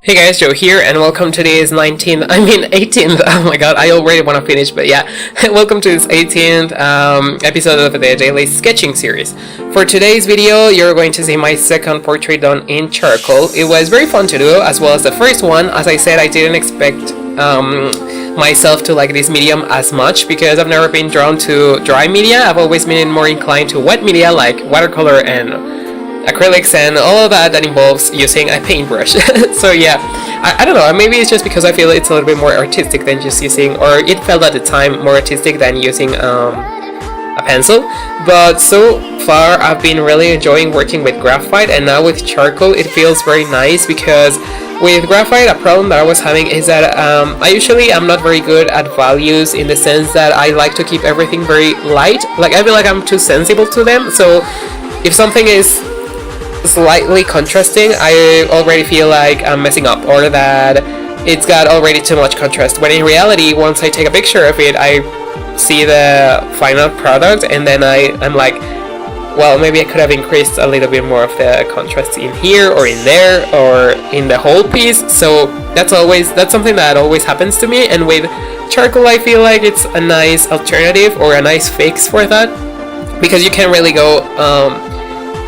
Hey guys, Joe here, and welcome to this 18th, oh my god, I already want to finish, but yeah, welcome to this 18th episode of the daily sketching series. For today's video, you're going to see my second portrait done in charcoal. It was very fun to do, as well as the first one. As I said, I didn't expect myself to like this medium as much, because I've never been drawn to dry media. I've always been more inclined to wet media, like watercolor and acrylics and all of that involves using a paintbrush. So yeah, I don't know, maybe it's just because I feel it's a little bit more artistic than just using, or it felt at the time more artistic than using a pencil. But so far I've been really enjoying working with graphite, and now with charcoal it feels very nice, because with graphite a problem that I was having is that I'm not very good at values, in the sense that I like to keep everything very light. Like, I feel like I'm too sensible to them, so if something is slightly contrasting, I already feel like I'm messing up, or that it's got already too much contrast, when in reality, once I take a picture of it, I see the final product, and then I'm like, well, maybe I could have increased a little bit more of the contrast in here or in there or in the whole piece. So that's something that always happens to me, and with charcoal I feel like it's a nice alternative, or a nice fix for that, because you can't really go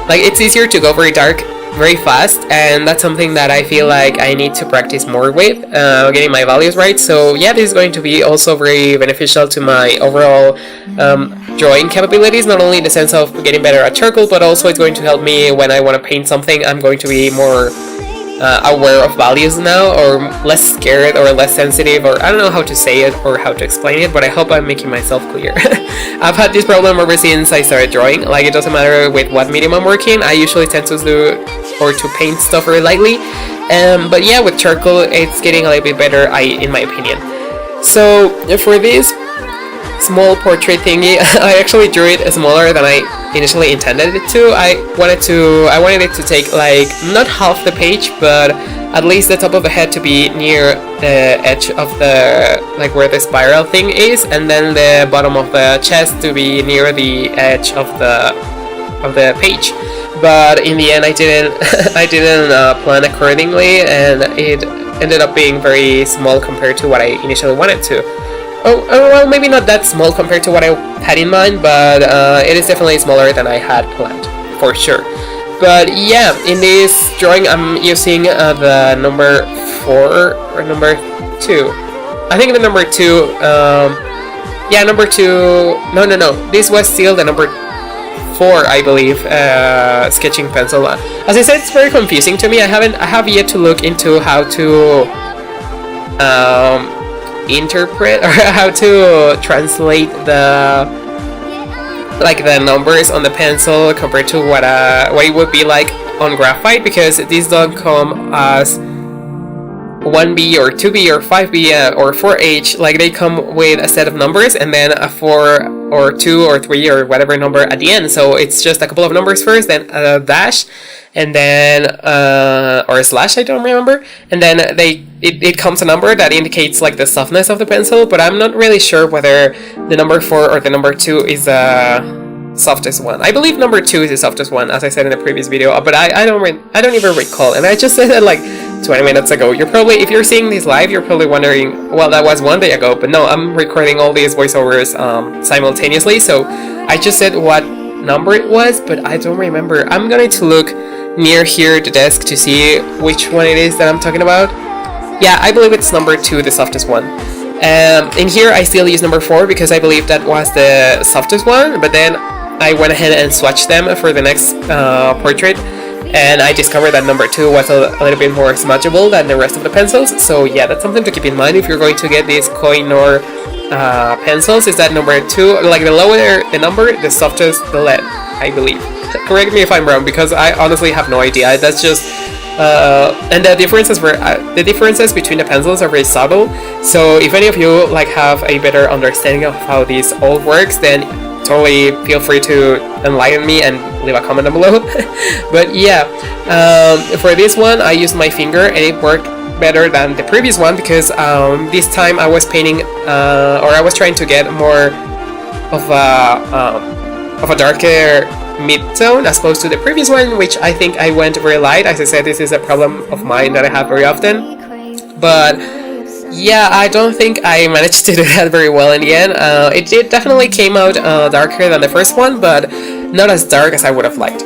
like, it's easier to go very dark very fast, and that's something that I feel like I need to practice more with, getting my values right. So yeah, this is going to be also very beneficial to my overall drawing capabilities, not only in the sense of getting better at charcoal, but also it's going to help me when I want to paint something. I'm going to be more aware of values now, or less scared, or less sensitive, or I don't know how to say it or how to explain it, but I hope I'm making myself clear. I've had this problem ever since I started drawing. Like, it doesn't matter with what medium I'm working, I usually tend to do or to paint stuff very lightly, but yeah, with charcoal it's getting a little bit better, in my opinion. So for this small portrait thingy, I actually drew it smaller than I initially intended it to. I wanted it to take, like, not half the page, but at least the top of the head to be near the edge of the, like, where the spiral thing is, and then the bottom of the chest to be near the edge of the page. But in the end I didn't plan accordingly, and it ended up being very small compared to what I initially wanted to. Oh, well, maybe not that small compared to what I had in mind, but it is definitely smaller than I had planned, for sure. But yeah, in this drawing I'm using the number 4 or number 2. I think the number 2, yeah, number 2, no, this was still the number 4, I believe, sketching pencil. As I said, it's very confusing to me. I have yet to look into how to interpret, or how to translate the numbers on the pencil compared to what it would be like on graphite, because these don't come as 1B or 2B or 5B or 4H. Like, they come with a set of numbers and then a 4 or 2 or 3 or whatever number at the end. So it's just a couple of numbers first, then a dash, and then or a slash, I don't remember, and then it comes a number that indicates, like, the softness of the pencil. But I'm not really sure whether the number 4 or the number 2 is the softest one. I believe number 2 is the softest one, as I said in the previous video, but I don't even recall, and I just said that like 20 minutes ago. If you're seeing this live, you're probably wondering, well, that was one day ago, but no, I'm recording all these voiceovers simultaneously, so I just said what number it was, but I don't remember. I'm going to look near here the desk to see which one it is that I'm talking about. Yeah, I believe it's number 2, the softest one. In here I still use number 4 because I believe that was the softest one, but then I went ahead and swatched them for the next portrait, and I discovered that number 2 was a little bit more smudgeable than the rest of the pencils. So yeah, that's something to keep in mind if you're going to get these Koh-i-Noor pencils, is that number 2, like, the lower the number, the softest the lead, I believe. Correct me if I'm wrong, because I honestly have no idea. That's just and the differences between the pencils are very subtle. So if any of you like have a better understanding of how this all works, then totally feel free to enlighten me and leave a comment down below. But yeah, for this one I used my finger, and it worked better than the previous one, because this time I was painting, or I was trying to get more of a darker mid-tone as opposed to the previous one, which I think I went very light. As I said, this is a problem of mine that I have very often. But yeah, I don't think I managed to do that very well in the end. It definitely came out darker than the first one, but not as dark as I would have liked.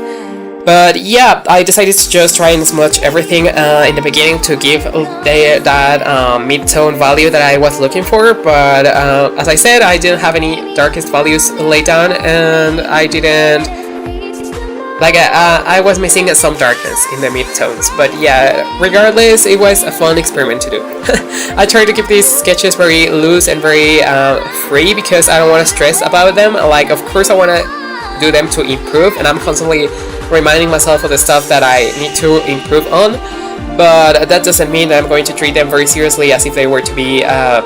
But yeah, I decided to just try and smudge everything in the beginning to give that mid-tone value that I was looking for. But as I said, I didn't have any darkest values laid down, and I didn't... I was missing some darkness in the mid-tones. But yeah, regardless, it was a fun experiment to do. I tried to keep these sketches very loose and very free because I don't want to stress about them. Like, of course I want to do them to improve, and I'm constantly reminding myself of the stuff that I need to improve on, but that doesn't mean that I'm going to treat them very seriously as if they were to be a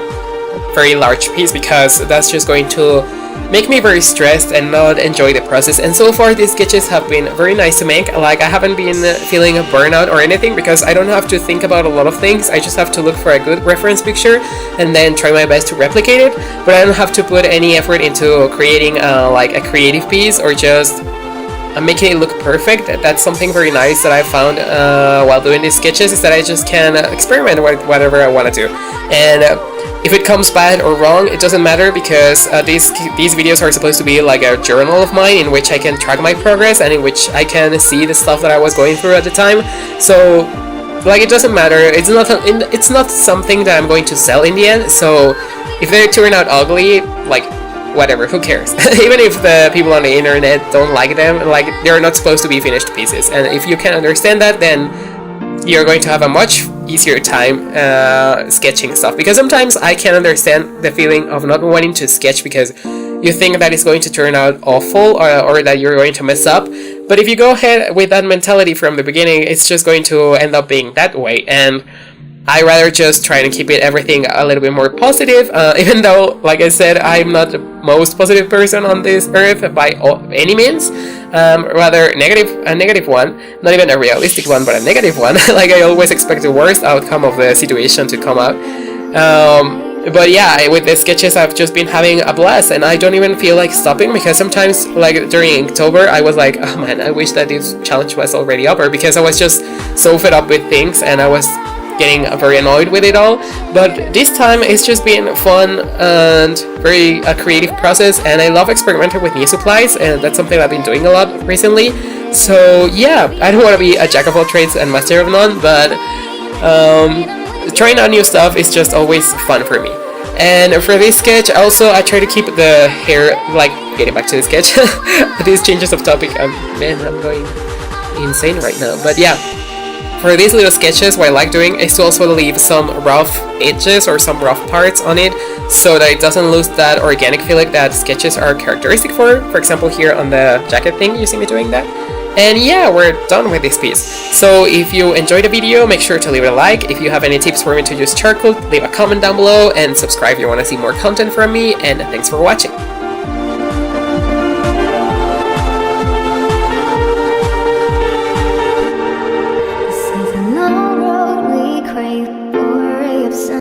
very large piece, because that's just going to make me very stressed and not enjoy the process. And so far these sketches have been very nice to make. Like, I haven't been feeling a burnout or anything because I don't have to think about a lot of things. I just have to look for a good reference picture and then try my best to replicate it, but I don't have to put any effort into creating like a creative piece or just making it look perfect. That's something very nice that I found while doing these sketches, is that I just can experiment with whatever I want to do. And if it comes bad or wrong, it doesn't matter, because these videos are supposed to be like a journal of mine in which I can track my progress and in which I can see the stuff that I was going through at the time. So like, it doesn't matter. It's not something that I'm going to sell in the end. So if they turn out ugly, like, whatever, who cares? Even if the people on the internet don't like them, like, they're not supposed to be finished pieces. And if you can understand that, then you're going to have a much easier time sketching stuff. Because sometimes I can understand the feeling of not wanting to sketch because you think that it's going to turn out awful, or that you're going to mess up. But if you go ahead with that mentality from the beginning, it's just going to end up being that way. And I rather just try to keep everything a little bit more positive, even though, like I said, I'm not the most positive person on this earth by any means. Rather a negative one, not even a realistic one, but a negative one. Like, I always expect the worst outcome of the situation to come out. But yeah, with the sketches I've just been having a blast, and I don't even feel like stopping, because sometimes, like during October, I was like, oh man, I wish that this challenge was already over, because I was just so fed up with things and I was getting very annoyed with it all. But this time it's just been fun and very creative process, and I love experimenting with new supplies, and that's something I've been doing a lot recently. So yeah, I don't want to be a jack of all trades and master of none, but trying out new stuff is just always fun for me. And for this sketch also, I try to keep the hair, like, getting back to the sketch, these changes of topic, man, I'm going insane right now. But yeah, for these little sketches, what I like doing is to also leave some rough edges or some rough parts on it, so that it doesn't lose that organic feeling that sketches are characteristic for. For example, here on the jacket thing, you see me doing that. And yeah, we're done with this piece. So if you enjoyed the video, make sure to leave it a like. If you have any tips for me to use charcoal, leave a comment down below, and subscribe if you want to see more content from me, and thanks for watching.